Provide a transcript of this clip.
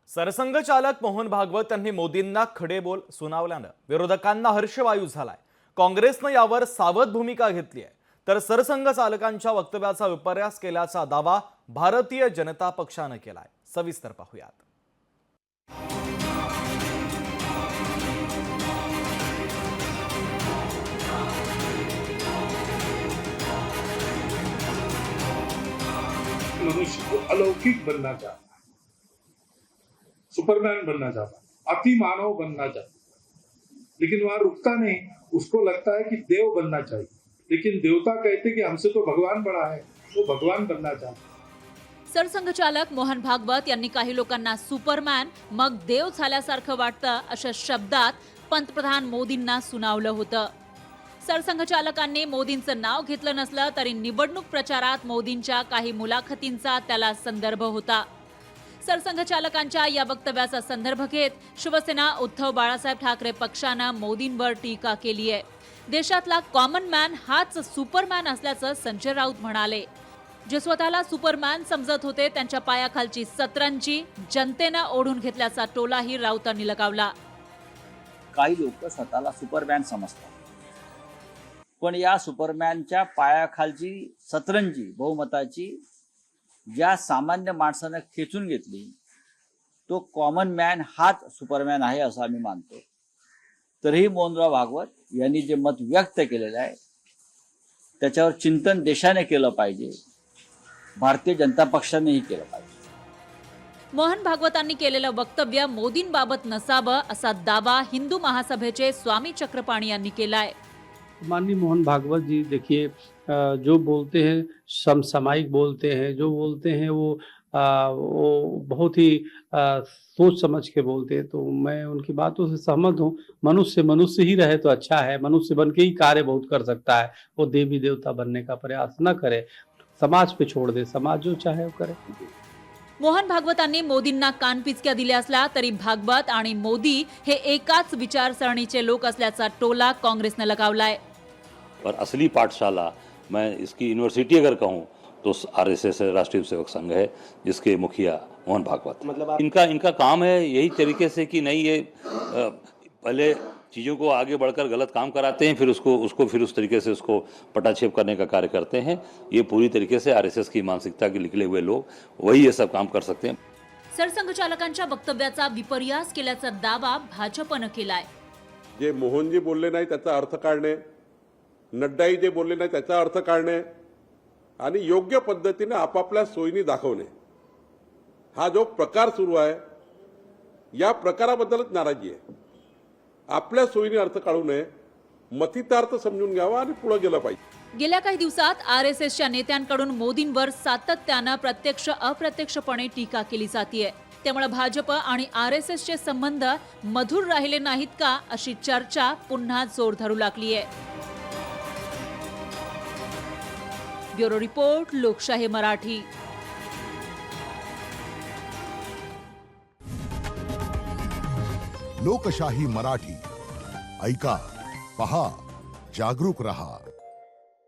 सरसंघचालक मोहन भागवत यांनी मोदींना खडे बोल सुनावल्यानं विरोधकांना हर्षवायू झालाय। काँग्रेसनं यावर सावध भूमिका घेतली आहे, तर सरसंघचालकांच्या वक्तव्याचा विपर्यास केल्याचा दावा भारतीय जनता पक्षानं केलाय। सविस्तर पाहूयात। मनुष्य को अलौकिक बनना चाहता है, सुपरमैन बनना चाहता है, अति मानव बनना चाहता है, लेकिन वहां रुकता नहीं। उसको लगता है कि देव बनना चाहिए, लेकिन देवता कहते कि हमसे तो भगवान बड़ा है, वो भगवान बनना चाहता है। सरसंघचालक मोहन भागवत यांनी काही लोकांना सुपरमॅन मग देव झाल्यासारखं वाटतं अशा शब्दात पंतप्रधान मोदींना सुनावलं होतं। सरसंघचालकांनी मोदींचं नाव घेतलं नसलं तरी निवडणूक प्रचारात मोदींच्या काही मुलाखतींचा त्याला संदर्भ होता। सरसंघचालकांच्या या वक्तव्याचा संदर्भ घेत शिवसेना उद्धव बाळासाहेब ठाकरे पक्षानं मोदींवर टीका केली आहे। देशातला कॉमन मॅन हाच सुपरमॅन असल्याचं संजय राऊत म्हणाले। जे स्वतःला सुपरमॅन समजत होते त्यांच्या पायाखालची सतरंजी जनतेनं ओढून घेतल्याचा टोलाही राऊतांनी लगावला। काही लोक स्वतःला सुपरमॅन समजतात, पण या सुपरमॅनच्या पायाखालची सतरंजी बहुमताची ज्या सामान्य माणसानं खेचून घेतली तो कॉमन मॅन हाच सुपरमॅन आहे असं आम्ही मानतो। तरीही मोहनराव भागवत यांनी जे मत व्यक्त केलेलं आहे त्याच्यावर चिंतन देशाने केलं पाहिजे, भारतीय जनता पक्षानेही केलं पाहिजे। मोहन भागवतांनी केलेलं वक्तव्य मोदींबाबत नसावं असा दावा हिंदू महासभेचे स्वामी चक्रपाणी यांनी केलाय। माननीय मोहन भागवत जी देखिए, जो बोलते हैं समसामयिक बोलते हैं, जो बोलते हैं वो बहुत ही सोच समझ के बोलते हैं, तो मैं उनकी बातों से सहमत हूँ। मनुष्य ही रहे तो अच्छा है, मनुष्य बन के ही कार्य बहुत कर सकता है। वो देवी देवता बनने का प्रयास न करे, समाज पे छोड़ दे, समाज जो चाहे वो करे। मोहन भागवतांनी मोदींना कानपिचक्या दिल्या असला तरी भागवत आणि मोदी हे एकाच विचारसरणीचे लोक असल्याचा टोला काँग्रेसने लगावलाय। और असली पाठशाला मैं इसकी यूनिवर्सिटी अगर कहूँ तो आरएसएस राष्ट्रीय सेवक संघ है, जिसके मुखिया मोहन भागवत। मतलब इनका काम है यही तरीके से कि नहीं, ये पहले चीज़ों को आगे बढ़कर गलत काम कराते हैं, फिर उसको फिर उस तरीके से उसको पटाक्षेप करने का कार्य करते हैं। ये पूरी तरीके से आरएसएस की मानसिकता के निकले हुए लोग वही ये सब काम कर सकते हैं। सरसंघचालकांच्या वक्तव्याचा विपर्यास केल्याचा दावा भाजपनं केलाय। जे मोहनजी बोलले नाही त्याचा अर्थ काढणे, नड्डाई जे बोलले नाही त्याचा अर्थ काढणे आणि योग्य पद्धतीने आपापल्या सोयीने दाखवणे, हा जो प्रकार सुरू आहे या प्रकाराबद्दलच नाराजी आहे। आपल्या सोयीने अर्थ काढू नये, मतितार्थ समजून घ्यावा आणि पुढे गेलं पाहिजे। गेल्या काही दिवसात आरएसएसच्या नेत्यांकडून मोदींवर सातत्यानं प्रत्यक्ष अप्रत्यक्षपणे टीका केली जातेय। त्यामुळे भाजप आणि आरएसएसचे संबंध मधुर राहिले नाहीत का अशी चर्चा पुन्हा जोर धरू लागली आहे। ब्युरो रिपोर्ट, लोकशाही मराठी। लोकशाही मराठी ऐका, पहा, जागरूक रहा।